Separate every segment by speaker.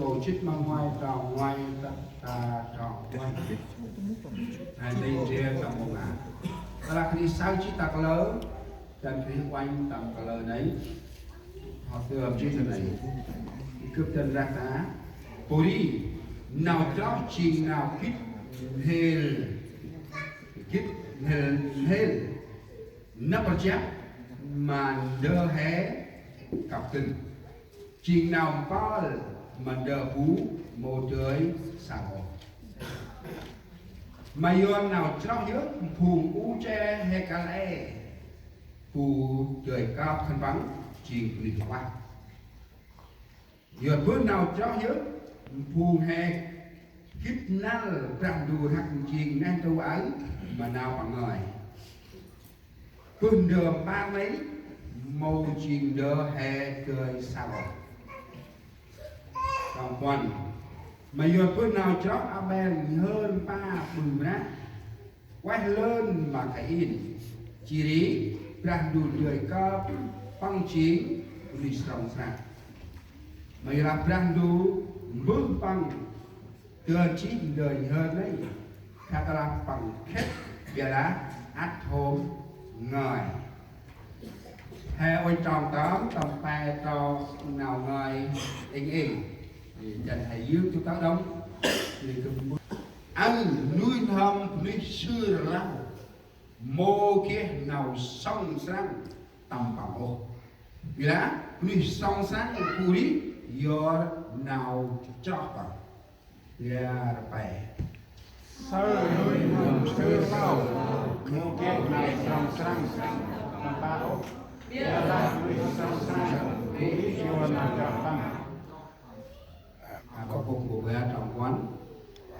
Speaker 1: Tổ chức mà ngoài tròn ngoài ta tròn ngoài hai tay chia trong một ngã đó là khi sao chỉ tạc lớn dan khi quanh tầm cả lời đấy họ thừa chia sẻ này cướp chân ra tá bố đi nào cho trình nào kít hel nắp bật chép mà đơ hé cặp kinh trình nào có mà đờ phú một trời sáng hồ mà yon nào trong nhớ phùng u che hay cả lẽ phù trời cao thân vắng chỉ lịch qua yon bước nào trong nhớ phùng hè kít nal rằng đùa hạt chiền ngang châu ấy mà nào bằng người phương đường ba mấy màu chiền đờ hè trời sao hồ trong quần mà giờ bữa nào chó aben hơn ba bừng ra quay lên mà cái in chỉ đi rằng đủ đời cấp băng chiến đi sòng sạc mà là rằng đủ bước băng đưa chỉ đời hơn đấy khát là bằng khép bia đá át hôm ngời hay ôi tròn tóm tòng phe cho nào ngời in dành thầy dương chúng ta đông thì ăn nuôi thơm nuôi sư rau mô kia nào song sang tầm bảo ô vì đó nuôi song sang cú đi do nào cho bằng ya bè
Speaker 2: sơ nuôi thơm sư rau mô kia nào song sang tầm bảo ô vì đó nuôi song sang cú đi do nào cho bằng
Speaker 1: có cùng của người trong quán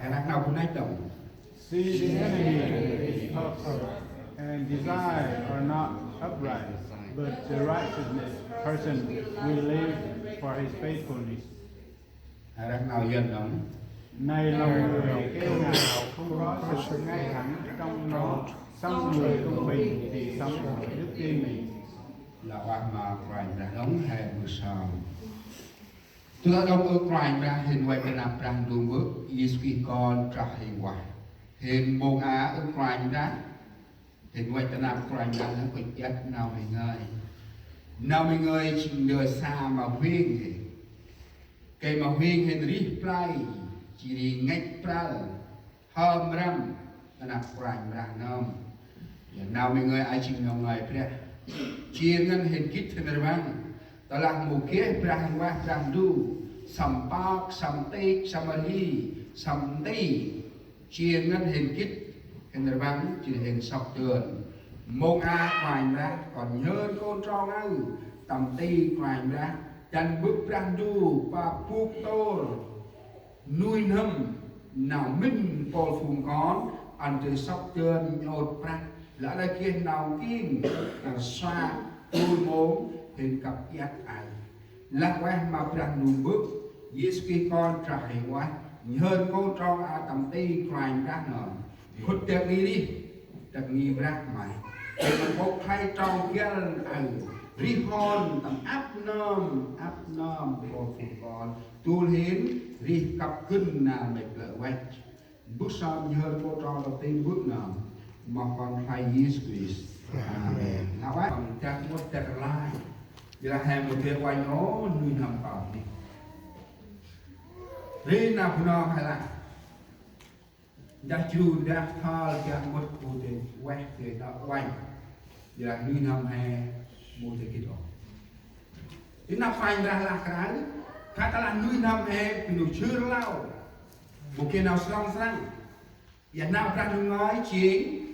Speaker 1: hay là nào cũng nách đồng
Speaker 2: see the enemy is puffed and desire are not upright, but the righteousness person will live for his faithfulness.
Speaker 1: hay là nào dân đồng
Speaker 2: Này lòng người kêu ngào không có sự ngay thẳng trong nó, sống người công bình thì sống ở đức tin mình.
Speaker 1: là hoa mà vành ra đóng hay một sòng tôi đã đông ước vành ra hình quay bên nam trang đùm bước Yesui con trả hình quả hình môn á ước vành ra hình quay bên nam vành ra nó quay chết nào mình ngơi chừng đời xa mà huyên thì cây mà huyên hình rít play chỉ đi ngách play hôm râm là nạp vành ra nôm nào mình ngơi ai chừng nào ngơi play chiên ngân hình kít hình răng đó là một cái prang qua prang du sầm park sầm tây sầm ali sầm tây chiên ngân hình kít hình răng chỉ hình sọc tường mông a khoảnh ra còn nhớ con tròn ư tầm tây khoảnh ra chân bước prang du và phúc tô nuôi nâm nào minh bò phùng con ăn từ sọc tường nhột prang lỡ đây kia nào kim xoa tôi mốm hình cặp giác ai là quen mà rằng nụ bước Yesui con trả hình quá hơn cô cho tầm tây khoảnh ra nở hút tiệc đi tiệc nghi ra mày thì mình có khai trong kia ri hon tầm áp nôm của phụ con tu hiến ri cặp kinh là mệt lỡ quay bước sau hơn cô cho tầm tây bước nào mà còn khai Yesui amen là quá còn chắc một tiệc lai vì là hèm một việc quay nhố nuôi nằm vào đi riêng nào cũng nó hay là đã chú đã thơ cho một cụ thể quay thì nó quay vì là nuôi nằm hè một thể kỹ thuật thì nó phanh ra là cái khác là nuôi nằm hè thì nó chưa lâu một cái nào xong sang Việt Nam ra đừng nói chuyện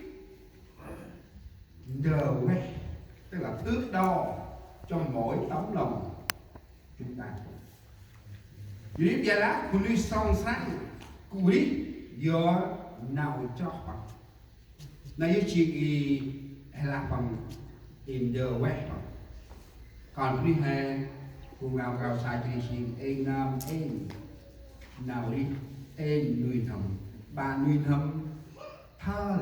Speaker 1: đờ quay tức là thước đo trong mỗi tấm lòng chúng ta vì vậy làคุณđi song sang cụ đi do nào cho bằng này chỉ hay là bằng in the west còn đi hè cùng nào cao sai thì xin nam nào đi nuôi thầm bà nuôi thầm thơ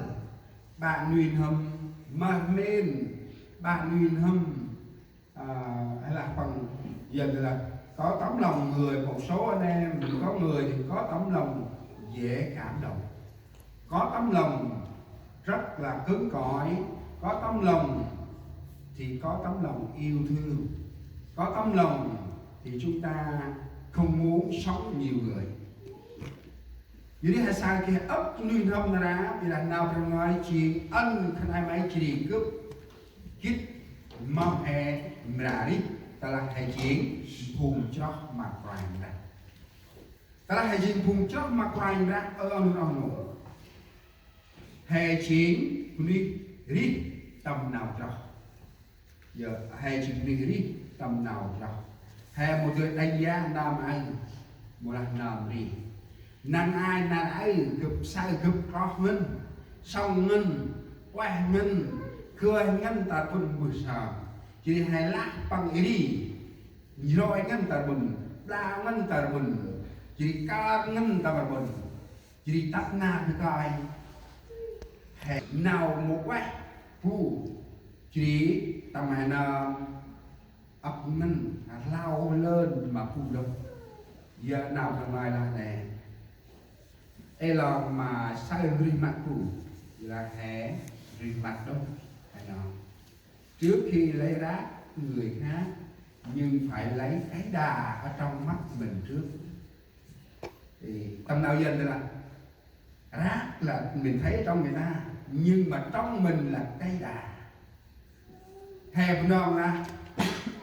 Speaker 1: bà nuôi thầm mà lên bà nuôi thầm hay là bằng giờ là có tấm lòng người, một số anh em có người thì có tấm lòng dễ cảm động, có tấm lòng rất là cứng cỏi, có tấm lòng thì có tấm lòng yêu thương, có tấm lòng thì chúng ta không muốn sống nhiều người. Jadi hasil ke ấp nuôi hâm ra vì là nào trong ngoài chỉ ăn khăn ai mấy chỉ cướp kít mong hè mra đi ta là hay chiến phùng cho mặt quanh ra ta là hay chiến phùng cho mặt quanh ra ở ông nổ hay chiến đi đi tầm nào cho giờ hay chiến đi tầm nào cho hay một người đánh giá nam anh một lần nào đi nàng ai gặp sai gặp có ngân xong ngân quay ngân khơi ngân ta pun besar jadi hai lak pang ini rồi ngân ta bun đa ngân ta bun jadi ka ngân ta bun jadi tak na cái hay nào một quay phu jadi tầm hai na ấp ngân lao lên mà phu đâu giờ nào thằng này là này Elon mà sai ri mặt cụ là hé ri mặt đâu phải nào trước khi lấy rác người khác nhưng phải lấy cái đà ở trong mắt mình trước thì tâm nào dân là rác là mình thấy trong người ta nhưng mà trong mình là cái đà hè non là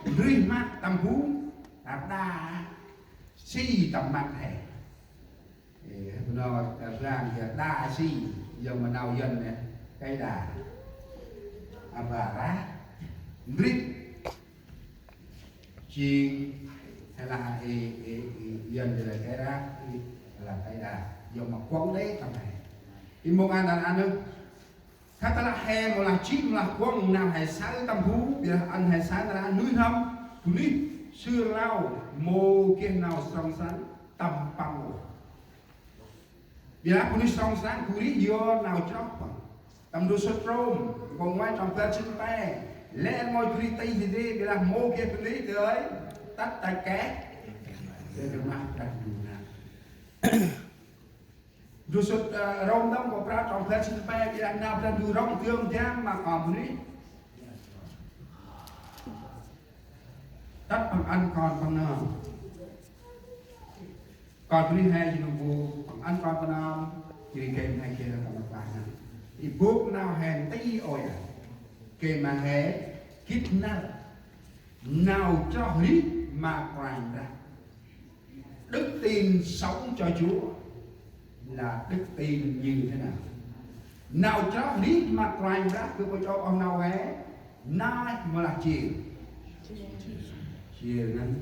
Speaker 1: ri mặt tâm hú đà si tầm mặt hè nó rằng đa si giờ mà nào dân này cái đà và rác rít chiên hay là dân là cái rác là cái đà giờ mà quấn đấy tầm này thì một anh là anh ơi khác ta là hè một là chim là quấn nào hay sáng tâm hú thì anh hay sáng là núi hâm tụi đi xưa lao mô kia nào song sánh tầm bằng vì là con đi song sáng cú đi vô nào chóc tầm đồ sốt rôm còn ngoài trong cơ chân tay lẽ ngồi cú đi tây thì đi vì là mô kia cú đi tới tắt tay két để được mặc đặt đủ nào đồ sốt rôm đó có ra trong cơ chân tay vì là nào ra đủ rong thương giang mà còn đi tắt bằng ăn còn bằng nào còn đi hai gì nó ăn con con nào thì kèm hai kia là một vài năm thì buộc nào hèn tí ôi à kèm mà hé kít nào cho hít mà quàng ra đức tin sống cho Chúa là đức tin như thế nào cho hít mà quàng ra cứ cho ông nào hé nói mà là chiều ngắn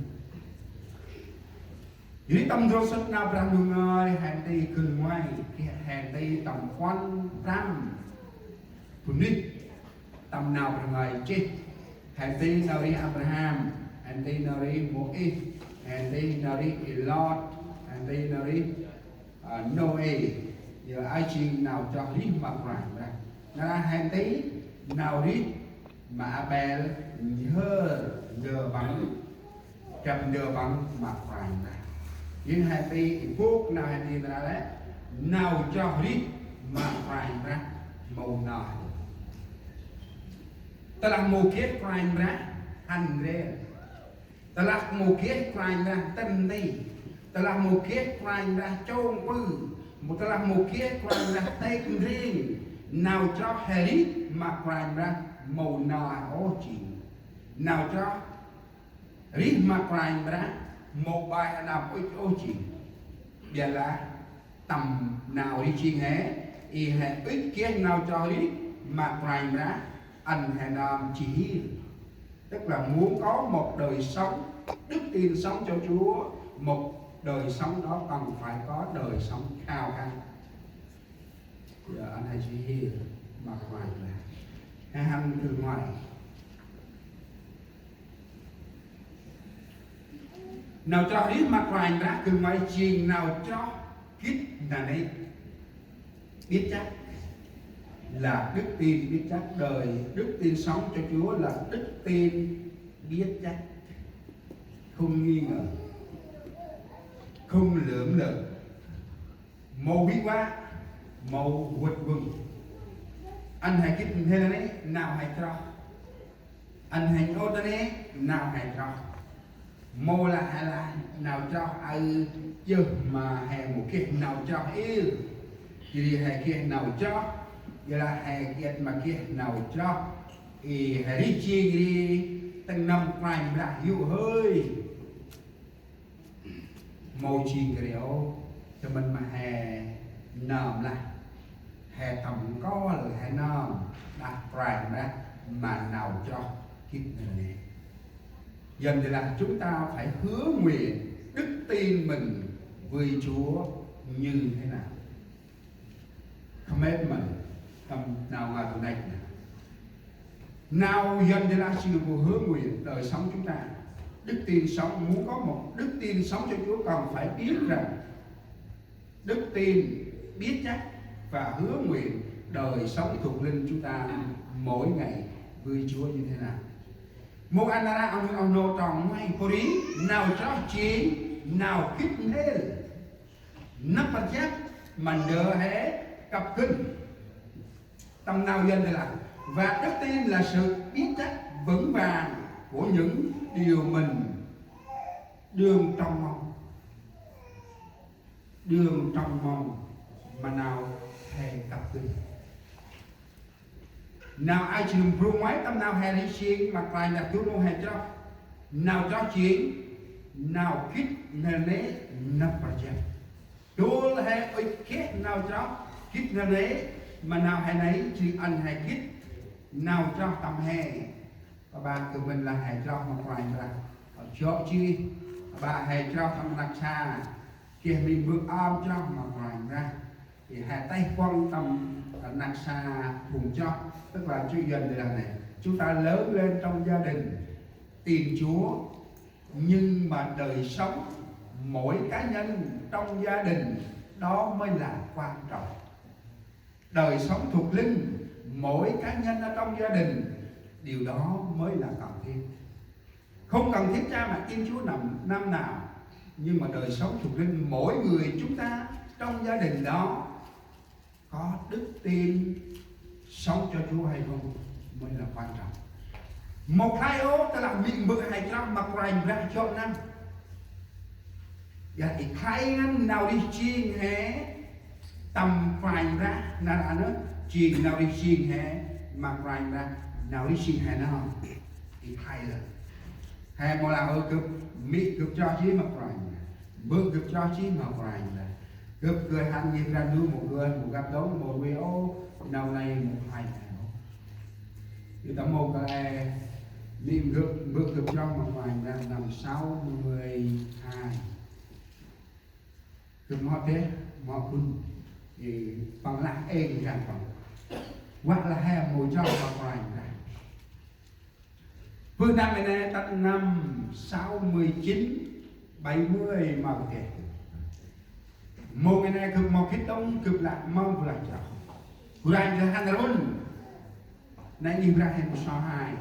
Speaker 1: Jadi tâm rô sất nào ra đường ơi hẹn đi cường ngoài hẹn đi tầm quan ram phụ nít tầm nào ra ngoài chết hẹn đi nào đi Abraham hẹn đi nào đi Moe hẹn đi nào đi Lot hẹn đi nào đi Noe giờ ai chuyện nào cho lý mà hoàng ra nó hẹn đi nào đi mà Abel nhờ bằng chậm nhờ bằng mà hoàng ra nhưng hai tí phút nào hai tí ra đấy nào cho hít mà phải ra màu nọ ta là màu kết phải ra ăn rê ta là màu kết phải ra tâm đi ta là màu kết phải ra trông bư một ta là màu kết phải ra tay riêng nào cho hít mà phải ra màu nọ ô chỉ nào cho hít mà phải ra một bài nào ô chỉ bây là tầm nào đi chiên hé y hệ ít kia nào cho đi mà phải ra anh hệ nam chỉ tức là muốn có một đời sống đức tin sống cho Chúa một đời sống đó cần phải có đời sống khao khát giờ anh hãy chỉ hiểu mà phải ra hay hăng từ ngoài nào cho ít mặt hoành ra từ ngoài chiền nào cho kít là đấy biết chắc là đức tin biết chắc đời đức tin sống cho Chúa là đức tin biết chắc không nghi ngờ, không lưỡng lự, màu bí quá, màu vượt vừng. Anh hãy kích thế này đấy, nào hãy cho. Anh hãy ô tên ấy, nào hãy cho. Mô là hay là nào cho ai chứ mà hãy một cái nào cho yêu. Thì hãy kia nào cho, vậy là hãy kia mà kia nào cho. Thì hãy đi chi đi, tăng năm quanh ra hiệu hơi. Mô chi cái điều cho mình mà hãy nằm lại. Hãy thầm có là hãy nằm đặt quanh ra mà nào cho kiếp này. Dần thì là chúng ta phải hứa nguyện đức tin mình với Chúa như thế nào. Không hết mình tâm nào ngờ tụi này nào dần thì là sự hứa nguyện đời sống chúng ta. Đức tin sống, muốn có một đức tin sống cho Chúa còn phải biết rằng đức tin biết chắc và hứa nguyện đời sống thuộc linh chúng ta mỗi ngày với Chúa như thế nào. Một anh ra ông nô tròn ngay cô đi nào cho chiến nào kích thế nắp bật chắc mình đỡ hé cặp kinh tâm nào dân thì là. Và đức tin là sự biết chắc vững vàng của những điều mình đương trong mong mà nào thề cặp kinh. Nào ai chịu pruông ngoái tâm nào hề đi chiên mặc lại là cứu nô hề cho. Nào cho chiến nào kích nên nế nắp vào chân. Đô là hề ơi kết nào cho kích nên nế mà nào hề nấy chỉ anh hề kích nào cho tâm hề. Và bà của mình là hề cho mặc lại là cho chi bà hề cho tâm lạc xa kia mình bước ôm cho mặc lại ra thì hề tay quan tâm nặng xa cùng cho. Tức là chuyên dân thì là này, chúng ta lớn lên trong gia đình tìm Chúa nhưng mà đời sống mỗi cá nhân trong gia đình đó mới là quan trọng. Đời sống thuộc linh mỗi cá nhân ở trong gia đình điều đó mới là cần thiết. Không cần thiết cha mà tin Chúa năm nào, nhưng mà đời sống thuộc linh mỗi người chúng ta trong gia đình đó có đức tin sống cho Chúa hay không mới là quan trọng. Một hai ô ta làm miệng bự hay cho mặc rành ra cho năm. Và thì khai ngăn nào đi chiên hé tầm rành ra là nữa chiên nào đi chiên hé mặc rành ra nào đi chiên hé nó thì khai là hay một là ở cực mỹ cực cho chí mặc rành bự cực cho chí mặc rành là cực cười hành nghiệp ra nuôi một người một gặp đống một video nào này một hai nào thì tấm một cái niệm bước cực cho một vài là năm 62 cực mọi thế mọi kun thì bằng lạc ên rằng còn hoặc là hai mùi cho một vài là phương năm này tận năm 69 70 mà kể một ngày này cực một cái đông cực lạc mong vừa lạc cho Quran là hành run này Ibrahim số 2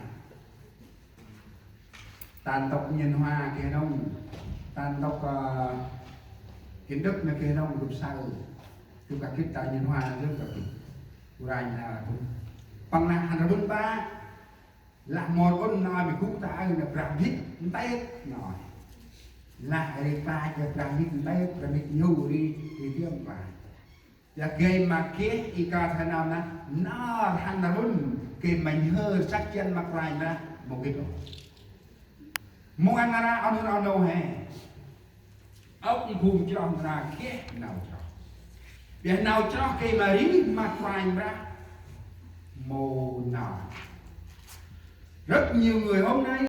Speaker 1: tàn tộc nhân hoa kia đông tàn tộc kiến đức là kia đông cực sao cực cả kiếp tại nhân hoa rất là Quran là bằng là hành run ba là một con nói mình cũng ta là làm hít tay nói là để ta cho làm hít tay làm hít nhiều đi thì tiếp lại. Và cái mà kia y ca thay nào nè nó hành là luôn cái mình hơi sắc chân mặc lại ra một cái đó một anh ra ông đâu hè ông cùng cho ông ra kia nào cho để nào cho cái mà đi mặc lại ra mồ nào rất nhiều người hôm nay